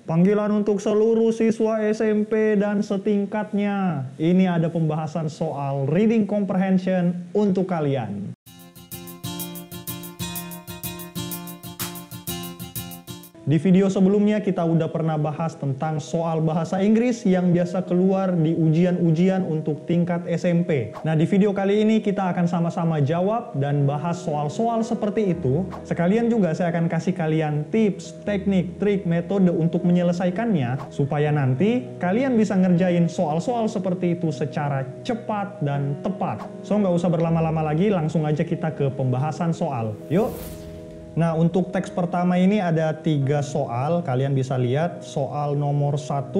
Panggilan untuk seluruh siswa SMP dan setingkatnya. Ini ada pembahasan soal reading comprehension untuk kalian. Di video sebelumnya kita udah pernah bahas tentang soal bahasa Inggris yang biasa keluar di ujian-ujian untuk tingkat SMP. Nah, di video kali ini kita akan sama-sama jawab dan bahas soal-soal seperti itu. Sekalian juga saya akan kasih kalian tips, teknik, trik, metode untuk menyelesaikannya supaya nanti kalian bisa ngerjain soal-soal seperti itu secara cepat dan tepat. So, nggak usah berlama-lama lagi, langsung aja kita ke pembahasan soal. Yuk! Nah, untuk teks pertama ini ada 3 soal. Kalian bisa lihat soal nomor 1,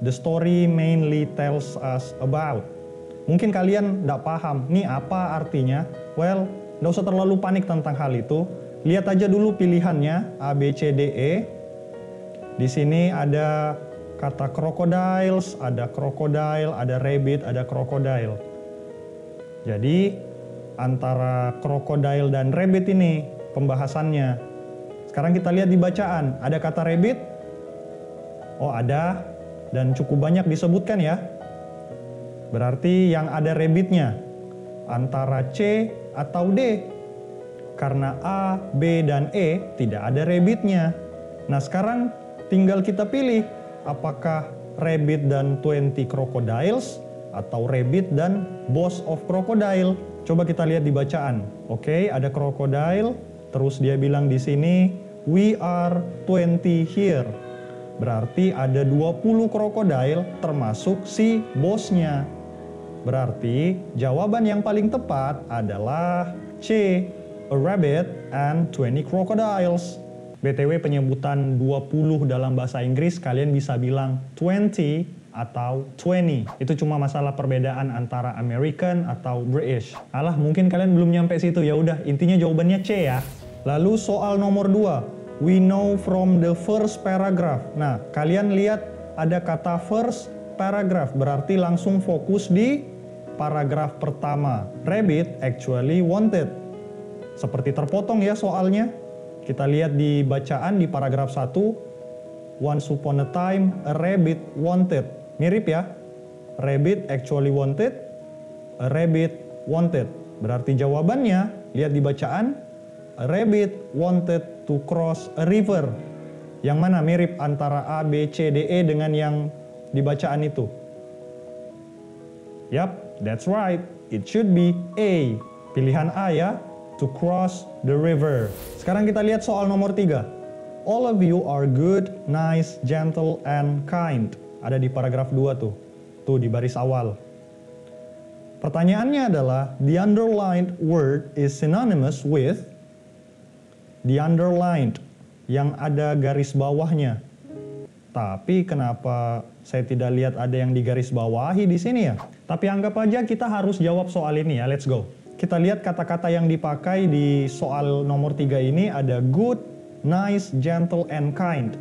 the story mainly tells us about. Mungkin kalian nggak paham, nih apa artinya? Well, nggak usah terlalu panik tentang hal itu. Lihat aja dulu pilihannya, A, B, C, D, E. Di sini ada kata crocodiles, ada crocodile, ada rabbit, ada crocodile. Jadi, antara crocodile dan rabbit ini pembahasannya. Sekarang kita lihat di bacaan. Ada kata rabbit? Oh, ada. Dan cukup banyak disebutkan ya. Berarti yang ada rabbitnya antara C atau D. Karena A, B, dan E tidak ada rabbitnya. Nah, sekarang tinggal kita pilih apakah rabbit dan 20 crocodiles atau rabbit dan boss of crocodile. Coba kita lihat di bacaan. Oke, ada crocodile. Terus dia bilang di sini, we are 20 here. Berarti ada 20 krokodil termasuk si bosnya. Berarti jawaban yang paling tepat adalah C, a rabbit and 20 crocodiles. BTW penyebutan 20 dalam bahasa Inggris kalian bisa bilang 20 atau 20. Itu cuma masalah perbedaan antara American atau British. Alah, mungkin kalian belum nyampe situ. Ya udah, intinya jawabannya C ya. Lalu soal nomor 2, we know from the first paragraph. Nah, kalian lihat ada kata first paragraph, berarti langsung fokus di paragraf pertama. Rabbit actually wanted. Seperti terpotong ya soalnya. Kita lihat di bacaan di paragraf 1, once upon a time a rabbit wanted. Mirip ya, rabbit actually wanted, a rabbit wanted. Berarti jawabannya, lihat di bacaan, a rabbit wanted to cross a river. Yang mana mirip antara A, B, C, D, E dengan yang dibacaan itu? Yap, that's right. It should be A. Pilihan A ya, to cross the river. Sekarang kita lihat soal nomor 3. All of you are good, nice, gentle, and kind. Ada di paragraf 2 tuh. Tuh di baris awal. Pertanyaannya adalah, the underlined word is synonymous with. The underlined, yang ada garis bawahnya. Tapi kenapa saya tidak lihat ada yang digaris bawahi di sini ya? Tapi anggap aja kita harus jawab soal ini ya, let's go. Kita lihat kata-kata yang dipakai di soal nomor 3 ini ada good, nice, gentle, and kind.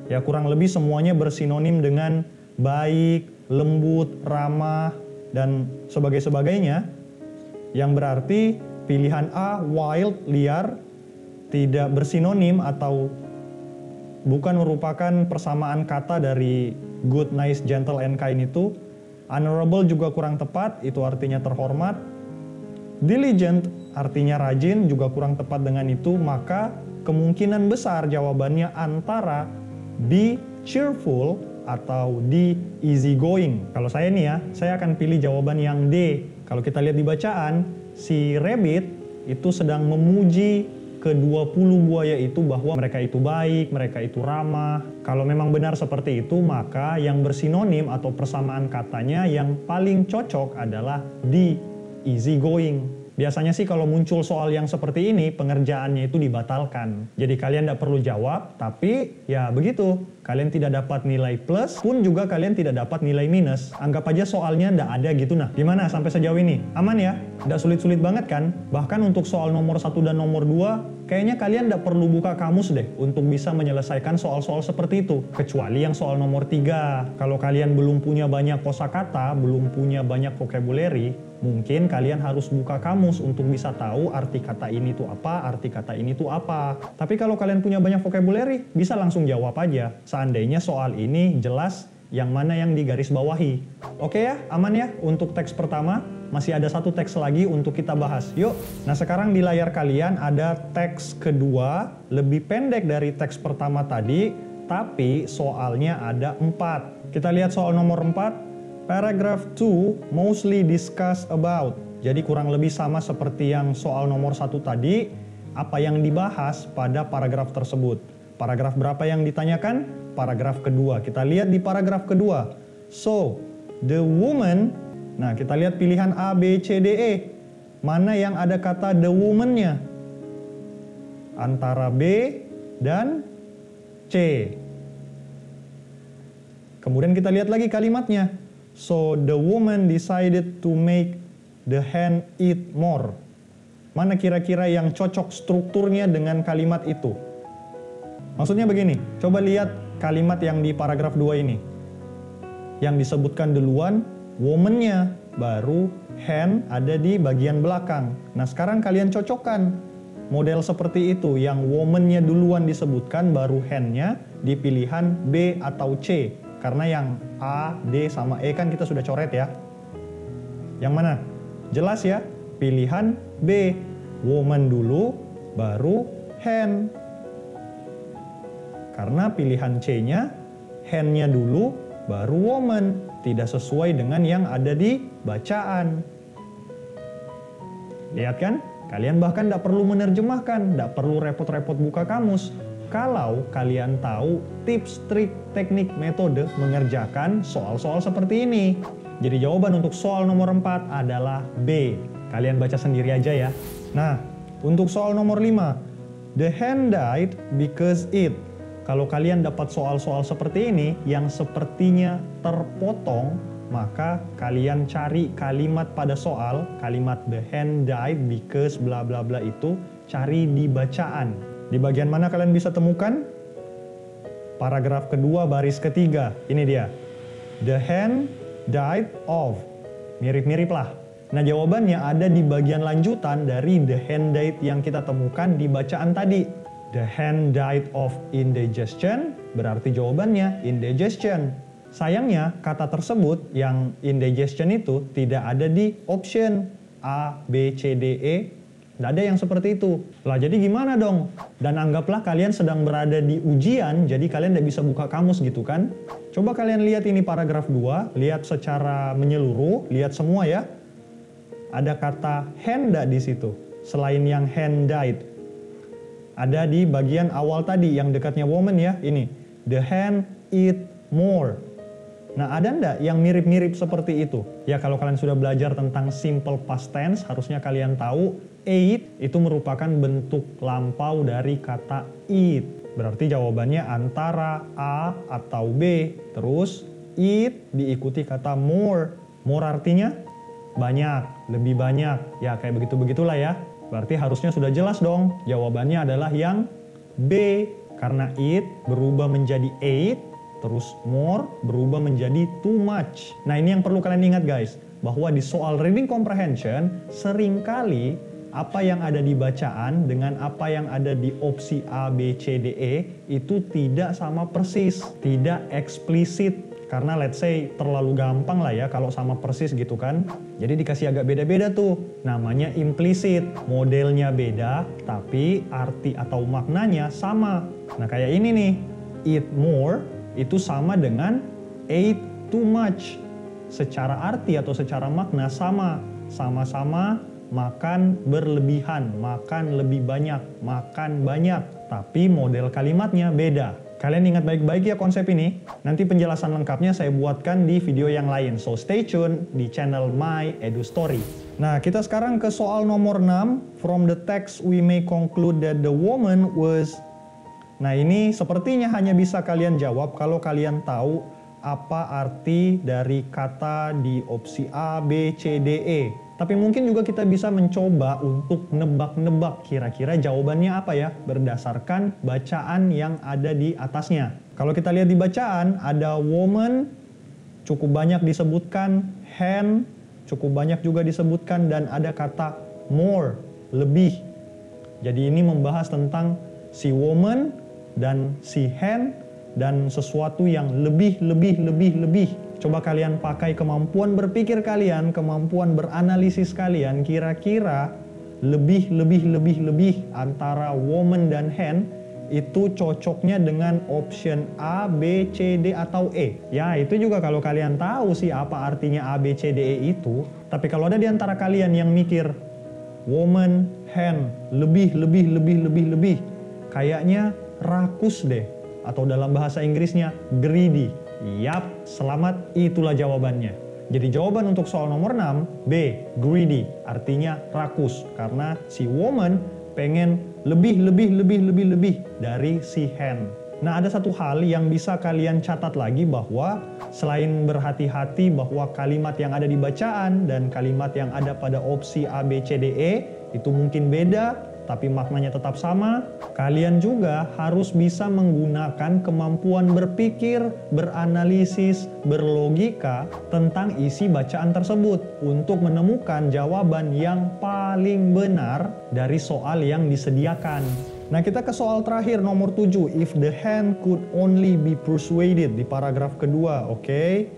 Ya kurang lebih semuanya bersinonim dengan baik, lembut, ramah, dan sebagainya. Yang berarti pilihan A, wild, liar, tidak bersinonim atau bukan merupakan persamaan kata dari good, nice, gentle, and kind itu. Honorable juga kurang tepat, itu artinya terhormat. Diligent artinya rajin, juga kurang tepat dengan itu. Maka kemungkinan besar jawabannya antara be cheerful atau D, easy going. Kalau saya nih ya, saya akan pilih jawaban yang D. Kalau kita lihat di bacaan, si rabbit itu sedang memuji ke-20 buaya itu bahwa mereka itu baik, mereka itu ramah. Kalau memang benar seperti itu, maka yang bersinonim atau persamaan katanya yang paling cocok adalah D, easy going. Biasanya sih kalau muncul soal yang seperti ini, pengerjaannya itu dibatalkan. Jadi kalian tidak perlu jawab, tapi ya begitu. Kalian tidak dapat nilai plus, pun juga kalian tidak dapat nilai minus. Anggap aja soalnya tidak ada gitu. Nah, gimana sampai sejauh ini? Aman ya? Tidak sulit-sulit banget kan? Bahkan untuk soal nomor 1 dan nomor 2, kayaknya kalian tidak perlu buka kamus deh untuk bisa menyelesaikan soal-soal seperti itu. Kecuali yang soal nomor 3. Kalau kalian belum punya banyak kosakata, belum punya banyak vocabulary, mungkin kalian harus buka kamus untuk bisa tahu arti kata ini tuh apa, arti kata ini tuh apa. Tapi kalau kalian punya banyak vocabulary, bisa langsung jawab aja. Seandainya soal ini jelas yang mana yang digaris bawahi. Oke ya, aman ya untuk teks pertama. Masih ada satu teks lagi untuk kita bahas. Yuk, nah sekarang di layar kalian ada teks kedua, lebih pendek dari teks pertama tadi, tapi soalnya ada 4. Kita lihat soal nomor 4. Paragraph 2 mostly discuss about. Jadi kurang lebih sama seperti yang soal nomor 1 tadi, apa yang dibahas pada paragraf tersebut. Paragraf berapa yang ditanyakan? Paragraf kedua. Kita lihat di paragraf kedua. So, the woman, nah kita lihat pilihan A, B, C, D, E. Mana yang ada kata the woman-nya? Antara B dan C. Kemudian kita lihat lagi kalimatnya. So, the woman decided to make the hen eat more. Mana kira-kira yang cocok strukturnya dengan kalimat itu? Maksudnya begini, coba lihat kalimat yang di paragraf 2 ini. Yang disebutkan duluan, woman-nya, baru hen ada di bagian belakang. Nah sekarang kalian cocokkan model seperti itu, yang woman-nya duluan disebutkan, baru hen-nya di pilihan B atau C. Karena yang A, D, sama E kan kita sudah coret ya. Yang mana? Jelas ya, pilihan B. Woman dulu, baru hen. Karena pilihan C-nya, hen-nya dulu, baru woman. Tidak sesuai dengan yang ada di bacaan. Lihat kan? Kalian bahkan tidak perlu menerjemahkan, tidak perlu repot-repot buka kamus. Kalau kalian tahu tips, trik, teknik, metode mengerjakan soal-soal seperti ini. Jadi jawaban untuk soal nomor 4 adalah B. Kalian baca sendiri aja ya. Nah, untuk soal nomor 5. The hen died because it. Kalau kalian dapat soal-soal seperti ini yang sepertinya terpotong, maka kalian cari kalimat pada soal, kalimat the hen died because bla bla bla itu, cari di bacaan. Di bagian mana kalian bisa temukan? Paragraf kedua baris ketiga. Ini dia. The hen died of. Mirip-mirip lah. Nah jawabannya ada di bagian lanjutan dari the hen died yang kita temukan di bacaan tadi. The hen died of indigestion, berarti jawabannya indigestion. Sayangnya kata tersebut yang indigestion itu tidak ada di option A, B, C, D, E. Tidak ada yang seperti itu. Lah jadi gimana dong? Dan anggaplah kalian sedang berada di ujian, jadi kalian tidak bisa buka kamus gitu kan? Coba kalian lihat ini paragraf 2, lihat secara menyeluruh, lihat semua ya. Ada kata hen di situ, selain yang hen died. Ada di bagian awal tadi yang dekatnya woman ya, ini. The hen eat more. Nah ada ndak yang mirip-mirip seperti itu? Ya kalau kalian sudah belajar tentang simple past tense, harusnya kalian tahu ate itu merupakan bentuk lampau dari kata eat. Berarti jawabannya antara A atau B. Terus eat diikuti kata more. More artinya banyak, lebih banyak. Ya kayak begitu-begitulah ya. Berarti harusnya sudah jelas dong, jawabannya adalah yang B. Karena it berubah menjadi ate, terus more berubah menjadi too much. Nah ini yang perlu kalian ingat guys, bahwa di soal reading comprehension, seringkali apa yang ada di bacaan dengan apa yang ada di opsi A, B, C, D, E, itu tidak sama persis, tidak eksplisit. Karena let's say terlalu gampang lah ya kalau sama persis gitu kan. Jadi dikasih agak beda-beda tuh. Namanya implisit. Modelnya beda tapi arti atau maknanya sama. Nah kayak ini nih. Eat more itu sama dengan ate too much. Secara arti atau secara makna sama. Sama-sama makan berlebihan, makan lebih banyak, makan banyak. Tapi model kalimatnya beda. Kalian ingat baik-baik ya konsep ini. Nanti penjelasan lengkapnya saya buatkan di video yang lain. So stay tune di channel My Edu Story. Nah kita sekarang ke soal nomor 6. From the text we may conclude that the woman was. Nah ini sepertinya hanya bisa kalian jawab kalau kalian tahu apa arti dari kata di opsi A, B, C, D, E. Tapi mungkin juga kita bisa mencoba untuk nebak-nebak kira-kira jawabannya apa ya, berdasarkan bacaan yang ada di atasnya. Kalau kita lihat di bacaan, ada woman, cukup banyak disebutkan, hand, cukup banyak juga disebutkan, dan ada kata more, lebih. Jadi ini membahas tentang si woman dan si hand, dan sesuatu yang lebih. Coba kalian pakai kemampuan berpikir kalian, kemampuan beranalisis kalian, kira-kira lebih antara woman dan hand itu cocoknya dengan option A, B, C, D, atau E. Ya, itu juga kalau kalian tahu sih apa artinya A, B, C, D, E itu. Tapi kalau ada di antara kalian yang mikir woman, hand, lebih, kayaknya rakus deh. Atau dalam bahasa Inggrisnya greedy. Yap, selamat, itulah jawabannya. Jadi jawaban untuk soal nomor 6, B, greedy, artinya rakus. Karena si woman pengen lebih dari si hand. Nah, ada satu hal yang bisa kalian catat lagi, bahwa selain berhati-hati bahwa kalimat yang ada di bacaan dan kalimat yang ada pada opsi A, B, C, D, E itu mungkin beda, tapi maknanya tetap sama. Kalian juga harus bisa menggunakan kemampuan berpikir, beranalisis, berlogika tentang isi bacaan tersebut untuk menemukan jawaban yang paling benar dari soal yang disediakan. Nah, kita ke soal terakhir nomor 7. If the hand could only be persuaded, di paragraf kedua, oke?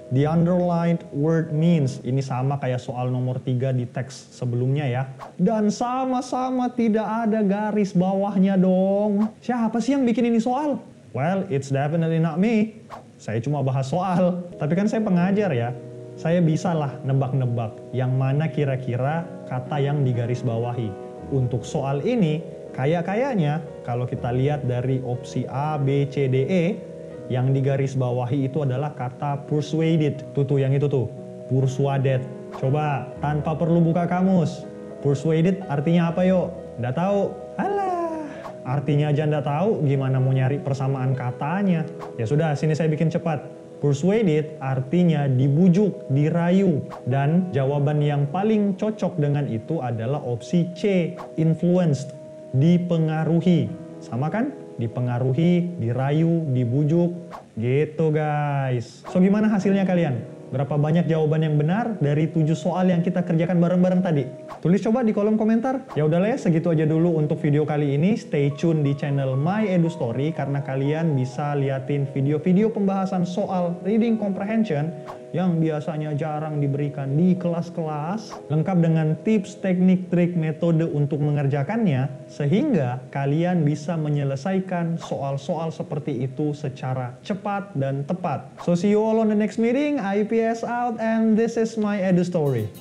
The underlined word means, ini sama kayak soal nomor 3 di teks sebelumnya ya. Dan sama-sama tidak ada garis bawahnya dong. Siapa sih yang bikin ini soal? Well, it's definitely not me. Saya cuma bahas soal. Tapi kan saya pengajar ya. Saya bisalah nebak-nebak yang mana kira-kira kata yang digaris bawahi. Untuk soal ini, kayaknya kalau kita lihat dari opsi A, B, C, D, E, yang digaris bawahi itu adalah kata persuaded. Tuh yang itu tuh, persuaded. Coba tanpa perlu buka kamus. Persuaded artinya apa yuk? Nggak tahu? Alah, artinya aja nggak tahu, gimana mau nyari persamaan katanya? Ya sudah, sini saya bikin cepat. Persuaded artinya dibujuk, dirayu. Dan jawaban yang paling cocok dengan itu adalah opsi C, influenced, dipengaruhi. Sama kan? Dipengaruhi, dirayu, dibujuk, gitu guys. So gimana hasilnya kalian? Berapa banyak jawaban yang benar dari 7 soal yang kita kerjakan bareng-bareng tadi? Tulis coba di kolom komentar. Ya udahlah ya, segitu aja dulu untuk video kali ini. Stay tune di channel My Edu Story karena kalian bisa liatin video-video pembahasan soal reading comprehension yang biasanya jarang diberikan di kelas-kelas, lengkap dengan tips, teknik, trik, metode untuk mengerjakannya, sehingga kalian bisa menyelesaikan soal-soal seperti itu secara cepat dan tepat. So see you all on the next meeting. IPS out and this is My Edu Story.